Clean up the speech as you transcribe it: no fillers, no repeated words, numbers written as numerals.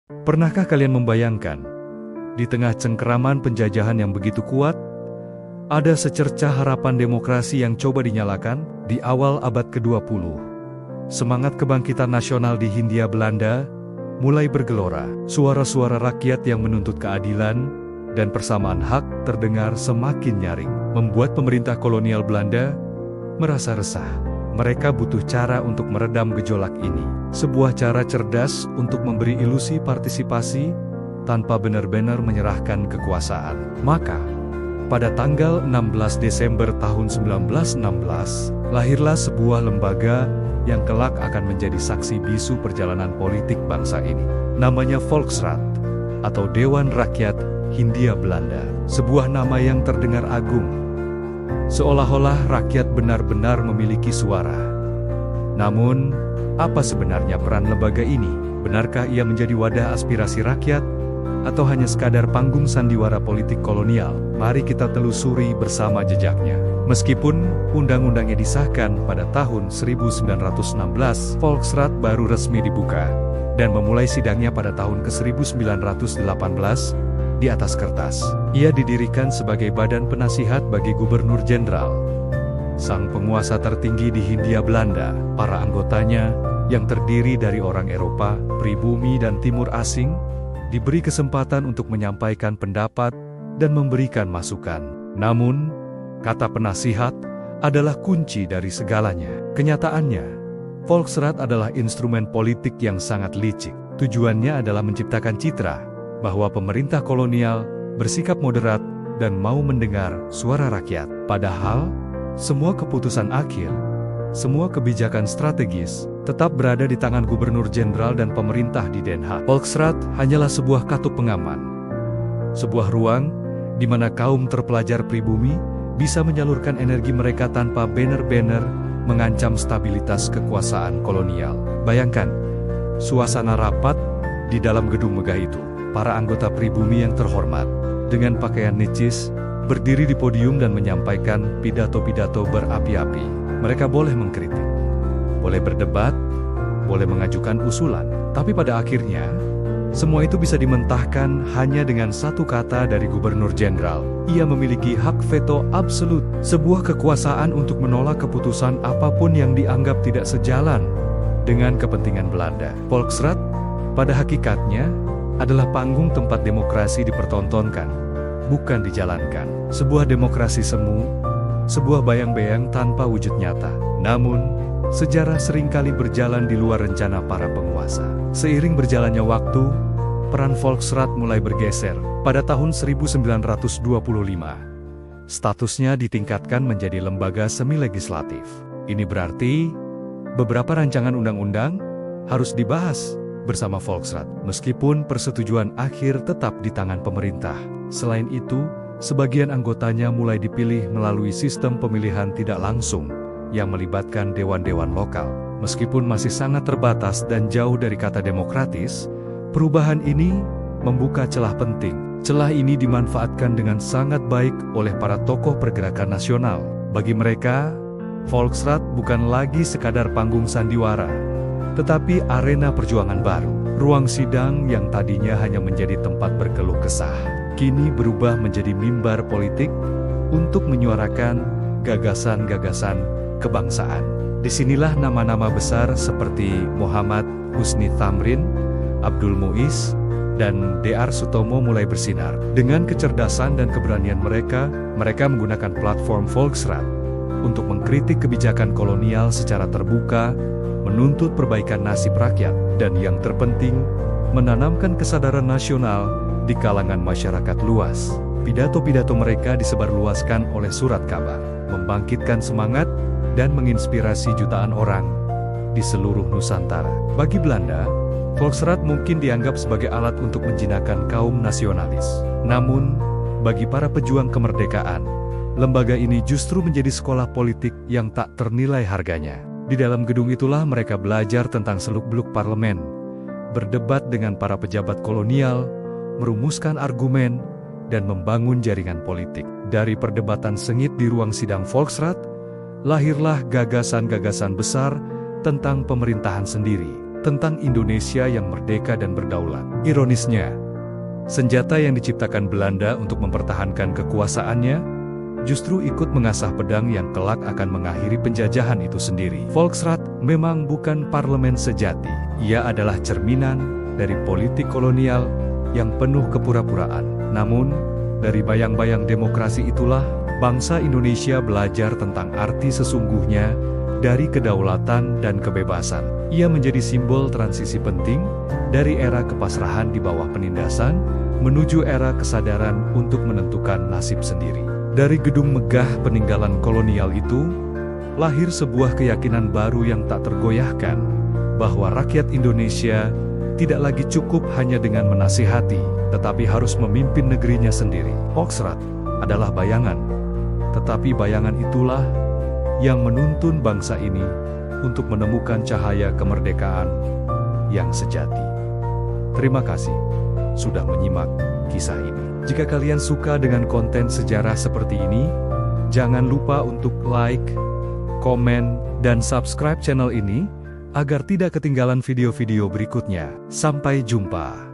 Pernahkah kalian membayangkan, di tengah cengkeraman penjajahan yang begitu kuat, ada secercah harapan demokrasi yang coba dinyalakan di awal abad ke-20. Semangat kebangkitan nasional di Hindia Belanda mulai bergelora. Suara-suara rakyat yang menuntut keadilan dan persamaan hak terdengar semakin nyaring, membuat pemerintah kolonial Belanda merasa resah. Mereka butuh cara untuk meredam gejolak ini. Sebuah cara cerdas untuk memberi ilusi partisipasi tanpa benar-benar menyerahkan kekuasaan. Maka, pada tanggal 16 Desember tahun 1916, lahirlah sebuah lembaga yang kelak akan menjadi saksi bisu perjalanan politik bangsa ini. Namanya Volksraad, atau Dewan Rakyat Hindia Belanda. Sebuah nama yang terdengar agung, seolah-olah rakyat benar-benar memiliki suara. Namun, apa sebenarnya peran lembaga ini? Benarkah ia menjadi wadah aspirasi rakyat, atau hanya sekadar panggung sandiwara politik kolonial? Mari kita telusuri bersama jejaknya. Meskipun undang-undangnya disahkan pada tahun 1916, Volksraad baru resmi dibuka dan memulai sidangnya pada tahun ke-1918 di atas kertas. Ia didirikan sebagai badan penasihat bagi Gubernur Jenderal, sang penguasa tertinggi di Hindia Belanda. Para anggotanya yang terdiri dari orang Eropa, pribumi dan timur asing diberi kesempatan untuk menyampaikan pendapat dan memberikan masukan. Namun, kata penasihat adalah kunci dari segalanya. Kenyataannya, Volksraad adalah instrumen politik yang sangat licik. Tujuannya adalah menciptakan citra bahwa pemerintah kolonial bersikap moderat dan mau mendengar suara rakyat. Padahal, semua keputusan akhir, semua kebijakan strategis, tetap berada di tangan Gubernur Jenderal dan pemerintah di Den Haag. Volksraad hanyalah sebuah katup pengaman, sebuah ruang di mana kaum terpelajar pribumi bisa menyalurkan energi mereka tanpa banner-banner mengancam stabilitas kekuasaan kolonial. Bayangkan, suasana rapat di dalam gedung megah itu. Para anggota pribumi yang terhormat, dengan pakaian necis, berdiri di podium dan menyampaikan pidato-pidato berapi-api. Mereka boleh mengkritik, boleh berdebat, boleh mengajukan usulan, tapi pada akhirnya, semua itu bisa dimentahkan hanya dengan satu kata dari Gubernur Jenderal. Ia memiliki hak veto absolut, sebuah kekuasaan untuk menolak keputusan apapun yang dianggap tidak sejalan dengan kepentingan Belanda. Volksraad, pada hakikatnya, adalah panggung tempat demokrasi dipertontonkan, bukan dijalankan. Sebuah demokrasi semu, sebuah bayang-bayang tanpa wujud nyata. Namun, sejarah seringkali berjalan di luar rencana para penguasa. Seiring berjalannya waktu, peran Volksraad mulai bergeser. Pada tahun 1925, statusnya ditingkatkan menjadi lembaga semi-legislatif. Ini berarti, beberapa rancangan undang-undang harus dibahas bersama Volksraad, meskipun persetujuan akhir tetap di tangan pemerintah. Selain itu, sebagian anggotanya mulai dipilih melalui sistem pemilihan tidak langsung yang melibatkan dewan-dewan lokal. Meskipun masih sangat terbatas dan jauh dari kata demokratis, perubahan ini membuka celah penting. Celah ini dimanfaatkan dengan sangat baik oleh para tokoh pergerakan nasional. Bagi mereka, Volksraad bukan lagi sekadar panggung sandiwara, tetapi arena perjuangan baru. Ruang sidang yang tadinya hanya menjadi tempat berkeluh kesah, kini berubah menjadi mimbar politik untuk menyuarakan gagasan-gagasan kebangsaan. Disinilah nama-nama besar seperti Muhammad Husni Thamrin, Abdul Muiz, dan Dr. Sutomo mulai bersinar. Dengan kecerdasan dan keberanian mereka menggunakan platform Volksraad untuk mengkritik kebijakan kolonial secara terbuka, menuntut perbaikan nasib rakyat, dan yang terpenting, menanamkan kesadaran nasional di kalangan masyarakat luas. Pidato-pidato mereka disebarluaskan oleh surat kabar, membangkitkan semangat dan menginspirasi jutaan orang di seluruh Nusantara. Bagi Belanda, Volksraad mungkin dianggap sebagai alat untuk menjinakkan kaum nasionalis. Namun, bagi para pejuang kemerdekaan, lembaga ini justru menjadi sekolah politik yang tak ternilai harganya. Di dalam gedung itulah mereka belajar tentang seluk-beluk parlemen, berdebat dengan para pejabat kolonial, merumuskan argumen, dan membangun jaringan politik. Dari perdebatan sengit di ruang sidang Volksraad, lahirlah gagasan-gagasan besar tentang pemerintahan sendiri. tentang Indonesia yang merdeka dan berdaulat. Ironisnya, senjata yang diciptakan Belanda untuk mempertahankan kekuasaannya justru ikut mengasah pedang yang kelak akan mengakhiri penjajahan itu sendiri. Volksraad memang bukan parlemen sejati. Ia adalah cerminan dari politik kolonial yang penuh kepura-puraan. Namun, dari bayang-bayang demokrasi itulah, bangsa Indonesia belajar tentang arti sesungguhnya dari kedaulatan dan kebebasan. Ia menjadi simbol transisi penting dari era kepasrahan di bawah penindasan menuju era kesadaran untuk menentukan nasib sendiri. Dari gedung megah peninggalan kolonial itu, lahir sebuah keyakinan baru yang tak tergoyahkan, bahwa rakyat Indonesia tidak lagi cukup hanya dengan menasihati, tetapi harus memimpin negerinya sendiri. Volksraad adalah bayangan, tetapi bayangan itulah yang menuntun bangsa ini untuk menemukan cahaya kemerdekaan yang sejati. Terima kasih sudah menyimak kisah ini. Jika kalian suka dengan konten sejarah seperti ini, jangan lupa untuk like, komen, dan subscribe channel ini agar tidak ketinggalan video-video berikutnya. Sampai jumpa.